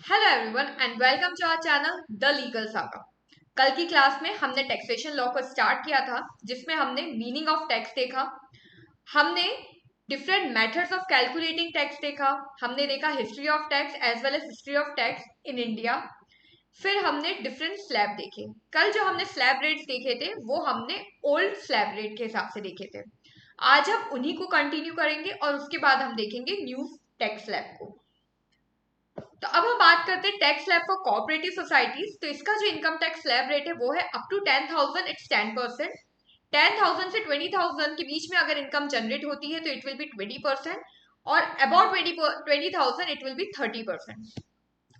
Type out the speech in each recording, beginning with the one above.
Hello everyone and welcome to our channel the legal saga. कल की class में हमने टैक्सेशन लॉ को स्टार्ट किया था, जिसमें हमने मीनिंग ऑफ टैक्स देखा, हमने different methods of calculating tax देखा, हमने देखा history of tax as well as history of tax in India. फिर हमने डिफरेंट स्लैब देखे। कल जो हमने स्लैब रेट्स देखे थे वो हमने ओल्ड स्लैब रेट के हिसाब से देखे थे। आज हम उन्हीं को कंटिन्यू करेंगे और उसके बाद हम देखेंगे न्यू टैक्स स्लैब को। तो अब हम बात करते हैं tax slab for cooperative societies. तो इसका जो इनकम टैक्स स्लैब रेट है वो है अप टू 10,000 इट्स 10%। 10,000 से 20,000 के बीच में अगर इनकम जनरेट होती है तो इट विल बी 20%, और about 20,000 it will be 30%।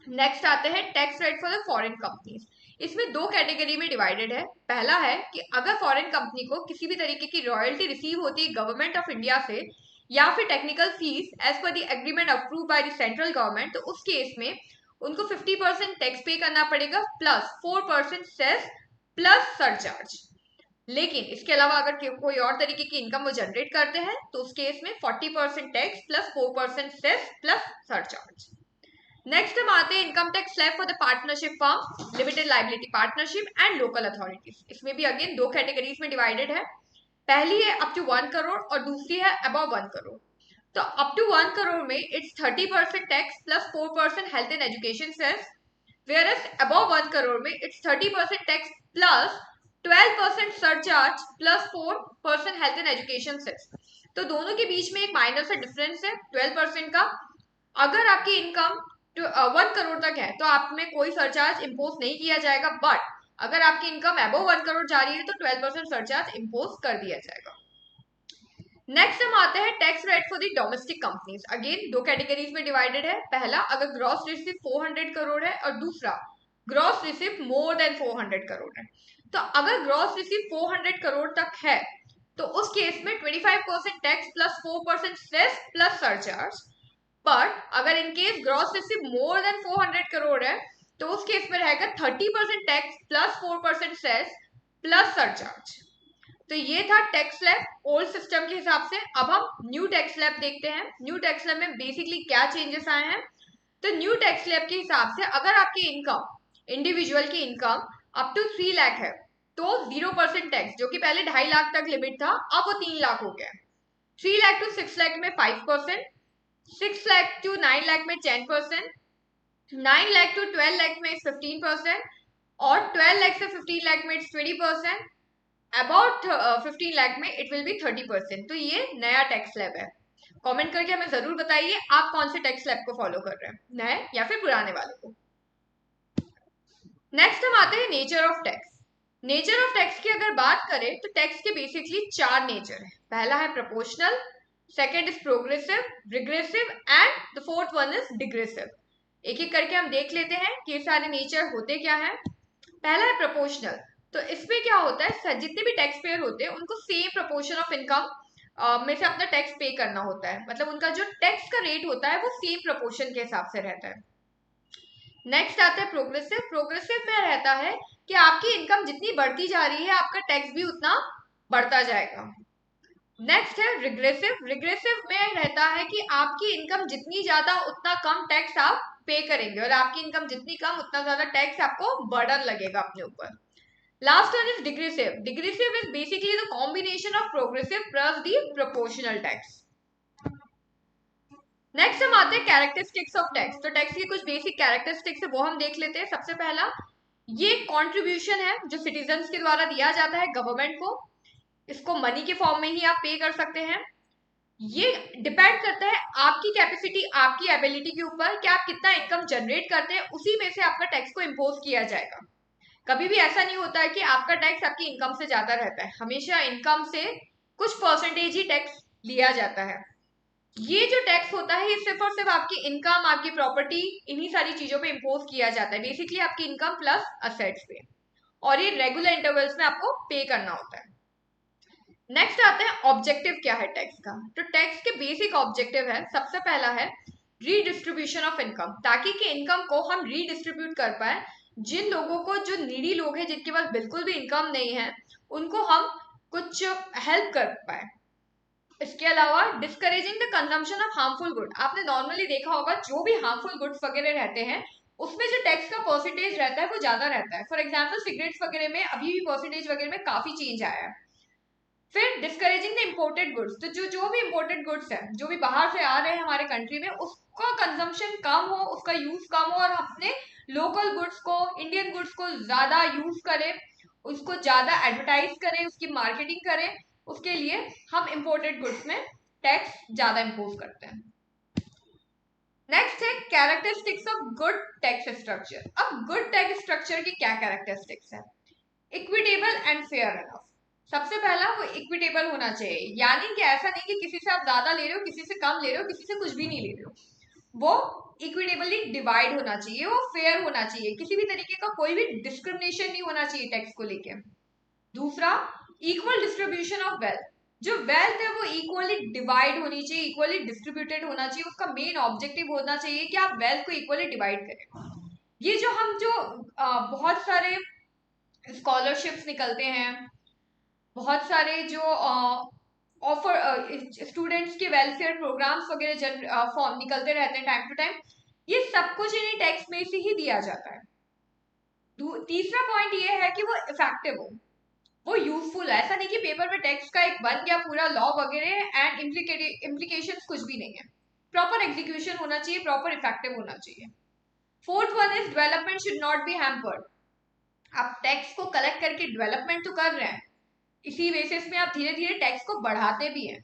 Next आते हैं tax rate for the foreign companies. इसमें दो कैटेगरी में डिवाइडेड है। पहला है कि अगर फॉरेन कंपनी को किसी भी तरीके की रॉयल्टी रिसीव होती है गवर्नमेंट ऑफ इंडिया से या फिर technical fees as per the agreement approve by the central government, तो उस केस में उनको 50% टैक्स पे करना पड़ेगा प्लस 4% सेस प्लस सरचार्ज। लेकिन इसके अलावा अगर कोई और तरीके की इनकम वो जनरेट करते हैं तो उस केस में 40% tax plus 4% cess plus surcharge. Next हम आते हैं income tax slab for the partnership firm, limited liability partnership and local authorities. इसमें भी अगेन दो कैटेगरीज में डिवाइडेड है। पहली है अप टू 1 करोड़ और दूसरी है अबव 1 करोड़। तो अप टू 1 करोड़ में it's 30% tax plus 4% health and education cess, whereas above 1 crore में it's 30% tax plus 12% surcharge plus 4% health and education cess. तो दोनों के बीच में एक माइनर सा डिफरेंस है 12% का। अगर आपकी इनकम 1 करोड़ तक है तो आप में कोई सरचार्ज इम्पोज नहीं किया जाएगा, बट अगर आपकी इनकम अबव 1 करोड़ जा रही है तो 12% सरचार्ज इम्पोज कर दिया जाएगा। नेक्स्ट हम आते हैं tax rate for the domestic companies. Again दो कैटेगरीज में डिवाइडेड है। पहला अगर ग्रॉस रिसिव 400 करोड़ है और दूसरा gross receive more than 400 crore है। तो अगर ग्रॉस रिसिव 400 करोड़ तक है तो उस केस में 25% tax plus 4% cess plus surcharge. But अगर in case gross receive more than 400 crore है तो उस केस में रहेगा 30% tax plus 4% cess plus surcharge. तो ये था टैक्स स्लैब ओल्ड सिस्टम के हिसाब से। अब हम न्यू टैक्स स्लैब देखते हैं। न्यू टैक्स स्लैब में बेसिकली क्या चेंजेस आए हैं। तो न्यू टैक्स स्लैब के हिसाब से अगर आपकी इनकम इंडिविजुअल की इनकम अप टू 3 लाख है तो 0% टैक्स, जो कि पहले 2.5 लाख तक लिमिट था अब वो 3 लाख हो गया। 3 लाख टू 6 लाख में 5%, 6 लाख टू 9 लाख में 10%, 9 लाख टू 12 लाख में 15%, और 12 लाख से 15 लाख में 20%, अबाउट 15 लाख में इट विल बी 30%। तो ये नया टैक्स स्लैब है। कमेंट करके हमें जरूर बताइए आप कौन से टैक्स स्लैब को फॉलो कर रहे हैं, नए या फिर पुराने वाले को। नेक्स्ट हम आते हैं nature of tax. Nature of tax की अगर बात करें तो टैक्स के बेसिकली 4 नेचर है। पहला है proportional, second is progressive, regressive and the fourth one is degressive. एक एक करके हम देख लेते हैं कि ये सारे नेचर होते क्या है। पहला है प्रोपोर्शनल। तो इसमें क्या होता है, जितने भी टैक्स पेयर होते हैं उनको सेम प्रोपोर्शन ऑफ इनकम में से अपना टैक्स पे करना होता है। मतलब उनका जो टैक्स का रेट होता है वो सेम प्रोपोर्शन के हिसाब से रहता है। नेक्स्ट आता है प्रोग्रेसिव। प्रोग्रेसिव में रहता है कि आपकी इनकम जितनी बढ़ती जा रही है आपका टैक्स भी उतना बढ़ता जाएगा। नेक्स्ट है रिग्रेसिव। रिग्रेसिव में रहता है कि आपकी इनकम जितनी ज्यादा उतना कम टैक्स आप पे करेंगे, और आपकी इनकम जितनी कम उतना ज्यादा टैक्स आपको बर्डन लगेगा अपने ऊपर। Last one is digressive. Digressive is basically the combination of progressive plus the proportional tax. Next हम आते हैं कैरेक्टरिस्टिक्स ऑफ टैक्स। तो टैक्स की कुछ बेसिक कैरेक्टरिस्टिक्स है वो हम देख लेते हैं। सबसे पहला, ये कॉन्ट्रीब्यूशन है जो सिटीजन्स के द्वारा दिया जाता है गवर्नमेंट को। इसको मनी के फॉर्म में ही आप पे कर सकते हैं। ये डिपेंड करता है आपकी कैपेसिटी, आपकी एबिलिटी के ऊपर कि आप कितना इनकम जनरेट करते हैं, उसी में से आपका टैक्स को इम्पोज किया जाएगा। कभी भी ऐसा नहीं होता है कि आपका टैक्स आपकी इनकम से ज्यादा रहता है। हमेशा इनकम से कुछ परसेंटेज ही टैक्स लिया जाता है। ये जो टैक्स होता है ये सिर्फ और सिर्फ आपकी इनकम, आपकी प्रॉपर्टी, इन्हीं सारी चीजों पे इम्पोज किया जाता है। बेसिकली आपकी इनकम प्लस असेट्स पे, और ये रेगुलर इंटरवल्स में आपको पे करना होता है। नेक्स्ट आते हैं ऑब्जेक्टिव क्या है टैक्स का। तो टैक्स के बेसिक ऑब्जेक्टिव है, सबसे पहला है रीडिस्ट्रीब्यूशन ऑफ इनकम, ताकि कि इनकम को हम रीडिस्ट्रीब्यूट कर पाए। जिन लोगों को, जो नीडी लोग हैं जिनके पास बिल्कुल भी इनकम नहीं है, उनको हम कुछ हेल्प कर पाए। इसके अलावा discouraging the consumption of harmful good. आपने नॉर्मली देखा होगा जो भी हार्मफुल गुड्स वगैरह रहते हैं उसमें जो टैक्स का परसेंटेज रहता है वो ज्यादा रहता है। फॉर एग्जाम्पल सिगरेट्स वगैरह में अभी भी परसेंटेज वगैरह में काफी चेंज आया है। फिर डिस्करेजिंग द इम्पोर्टेड गुड्स, तो जो भी इम्पोर्टेड गुड्स है, जो भी बाहर से आ रहे हैं हमारे कंट्री में, उसका कंजम्पशन कम हो, उसका यूज कम हो, और अपने लोकल गुड्स को, इंडियन गुड्स को ज्यादा यूज करें, उसको ज्यादा एडवर्टाइज करें, उसकी मार्केटिंग करें। उसके लिए हम इम्पोर्टेड गुड्स में टैक्स ज्यादा इम्पोज करते हैं। नेक्स्ट है characteristics of good tax structure. अब गुड टैक्स स्ट्रक्चर की क्या कैरेक्टरिस्टिक्स है? Equitable and fair enough. सबसे पहला वो इक्विटेबल होना चाहिए, यानी कि ऐसा नहीं कि किसी से आप ज्यादा ले रहे हो, किसी से कम ले रहे हो, किसी से कुछ भी नहीं ले रहे हो। वो इक्विटेबली डिवाइड होना चाहिए, वो फेयर होना चाहिए, किसी भी तरीके का कोई भी डिस्क्रिमिनेशन नहीं होना चाहिए टैक्स को लेके। दूसरा, इक्वल डिस्ट्रीब्यूशन ऑफ वेल्थ। जो वेल्थ है वो इक्वली डिवाइड होनी चाहिए, इक्वली डिस्ट्रीब्यूटेड होना चाहिए। उसका मेन ऑब्जेक्टिव होना चाहिए कि आप वेल्थ को इक्वली डिवाइड करें। ये जो बहुत सारे स्कॉलरशिप्स निकलते हैं, बहुत सारे जो ऑफर स्टूडेंट्स के वेलफेयर प्रोग्राम्स वगैरह फॉर्म निकलते रहते हैं टाइम टू टाइम, ये सब कुछ इन्हीं टैक्स में से ही दिया जाता है। तीसरा पॉइंट ये है कि वो इफेक्टिव हो, वो यूजफुल है। ऐसा नहीं कि पेपर में टैक्स का एक बन गया पूरा लॉ वगैरह एंड इम्प्लीकेशंस कुछ भी नहीं है। प्रॉपर एग्जीक्यूशन होना चाहिए, प्रॉपर इफेक्टिव होना चाहिए। Fourth one is development should not be hampered. आप टैक्स को कलेक्ट करके डेवलपमेंट तो कर रहे हैं, इसी बेसिस में आप धीरे धीरे टैक्स को बढ़ाते भी हैं,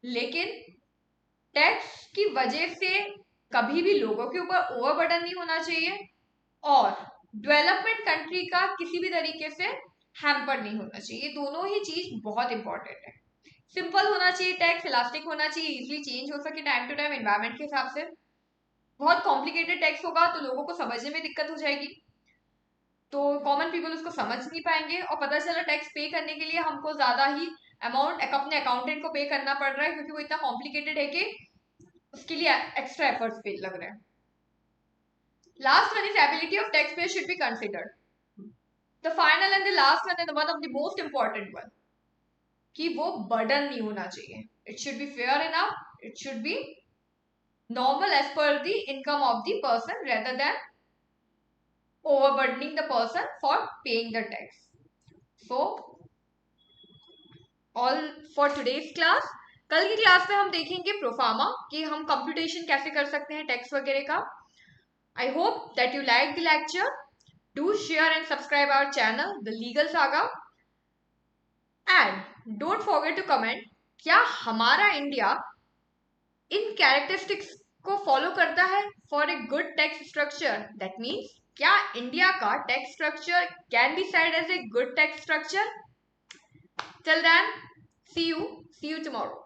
लेकिन टैक्स की वजह से कभी भी लोगों के ऊपर ओवरबर्डन नहीं होना चाहिए, और डेवलपमेंट कंट्री का किसी भी तरीके से हैम्पर नहीं होना चाहिए। दोनों ही चीज बहुत इंपॉर्टेंट है। सिंपल होना चाहिए टैक्स, इलास्टिक होना चाहिए, इजिली चेंज हो सके टाइम टू टाइम एनवायरमेंट के हिसाब से। बहुत कॉम्प्लिकेटेड टैक्स होगा तो लोगों को समझने में दिक्कत हो जाएगी, तो कॉमन पीपल उसको समझ नहीं पाएंगे, और पता चला टैक्स पे करने के लिए हमको ज्यादा ही अमाउंट अपने अकाउंटेंट को पे करना पड़ रहा है, क्योंकि वो इतना कॉम्प्लिकेटेड है कि उसके लिए एक्स्ट्रा एफर्ट्स पे लग रहे हैं। Last one is ability of tax payer should be considered. The final and the last one and one of the most important one, कि वो बर्डन नहीं होना चाहिए। It should be fair enough, it should be normal as per the income of the person rather than overburdening the person for paying the tax. So all for today's class. कल की class में हम देखेंगे proforma, कि हम computation कैसे कर सकते हैं टैक्स वगैरह का। I hope that you liked the lecture. Do share and subscribe our channel, The Legal Saga. And don't forget to comment, क्या हमारा इंडिया इन कैरेक्टरिस्टिक्स को फॉलो करता है for a good tax structure? That means क्या India का tax structure can be cited as a good tax structure? Till then, see you tomorrow.